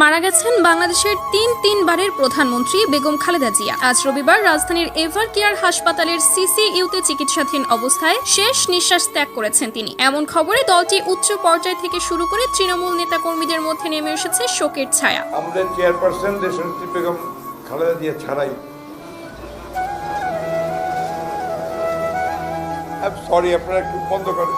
মারা গেছেন বাংলাদেশের তিনবারের প্রধানমন্ত্রী বেগম খালেদা জিয়া। আজ রবিবার রাজধানীর এভার কেয়ার হাসপাতালের সিসিইউতে চিকিৎসাধীন অবস্থায় শেষ নিঃশ্বাস ত্যাগ করেছেন তিনি। এমন খবরে দলটি উচ্চ পর্যায় থেকে শুরু করে তৃণমূল নেতাকর্মীদের মধ্যে নেমে এসেছে শোকের ছায়া। আমাদের চেয়ারপারসন দেশনেত্রী বেগম খালেদা জিয়া ছাড়াই সরি আপনারা একটু বন্ধ করেন।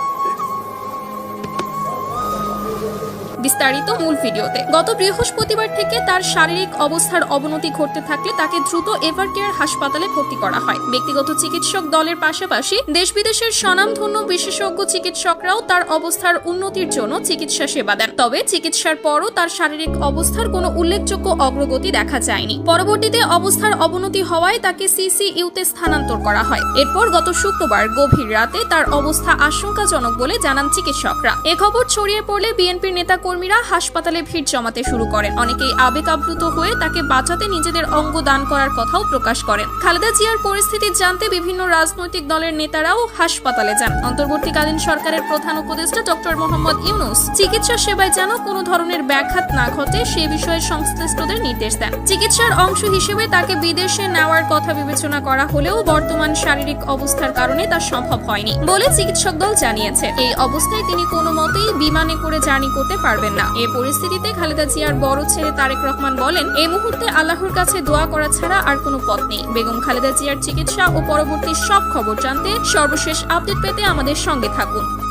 বিস্তারিত মূল ভিডিওতে। গত বৃহস্পতিবার থেকে তার শারীরিক অবস্থার অবনতি ঘটতে থাকলে তাকে দ্রুত এভার কেয়ার হাসপাতালে ভর্তি করা হয়। ব্যক্তিগত চিকিৎসক দলের পাশাপাশি দেশ বিদেশের স্বনামধন্য বিশেষজ্ঞ চিকিৎসকরাও তার অবস্থার উন্নতির জন্য চিকিৎসা সেবা দেন। তবে চিকিৎসার পরও তার শারীরিক অবস্থার কোনো উল্লেখযোগ্য অগ্রগতি দেখা যায়নি। পরবর্তীতে অবস্থার অবনতি হওয়ায় তাকে সিসিইউতে স্থানান্তর করা হয়। এরপর গত শুক্রবার গভীর রাতে তার অবস্থা আশঙ্কাজনক বলে জানান চিকিৎসকরা। এ খবর ছড়িয়ে পড়লে বিএনপির নেতাকর্মীরা হাসপাতালে ভিড় জমাতে শুরু করেন। অনেকেই আবেগ আপ্লুত হয়ে তাকে বাঁচাতে নিজেদের অঙ্গ দান করার কথাও প্রকাশ করেন। খালেদা জিয়ার পরিস্থিতি জানতে বিভিন্ন রাজনৈতিক দলের নেতারাও হাসপাতালে যান। অন্তর্বর্তীকালীন সরকারের প্রধান উপদেষ্টা ডক্টর মোহাম্মদ ইউনূস চিকিৎসা সেবায় যেন কোনো ধরনের ব্যাঘাত না ঘটে সে বিষয়ে সংশ্লিষ্টদের নির্দেশ দেন। চিকিৎসার অংশ হিসেবে তাকে বিদেশে নেওয়ার কথা বিবেচনা করা হলেও বর্তমান শারীরিক অবস্থার কারণে তা সম্ভব হয়নি বলে চিকিৎসক দল জানিয়েছে। এই অবস্থায় তিনি কোনো মতেই বিমানে করে জার্নি করতে পারবেন না। এই পরিস্থিতিতে খালেদা জিয়ার বড় ছেলে তারেক রহমান বলেন, এই মুহূর্তে আল্লাহর কাছে দোয়া করা ছাড়া আর কোনো পথ নেই। বেগম খালেদা জিয়ার চিকিৎসা ও পরবর্তী সব খবর জানতে সর্বশেষ আপডেট পেতে আমাদের সঙ্গে থাকুন।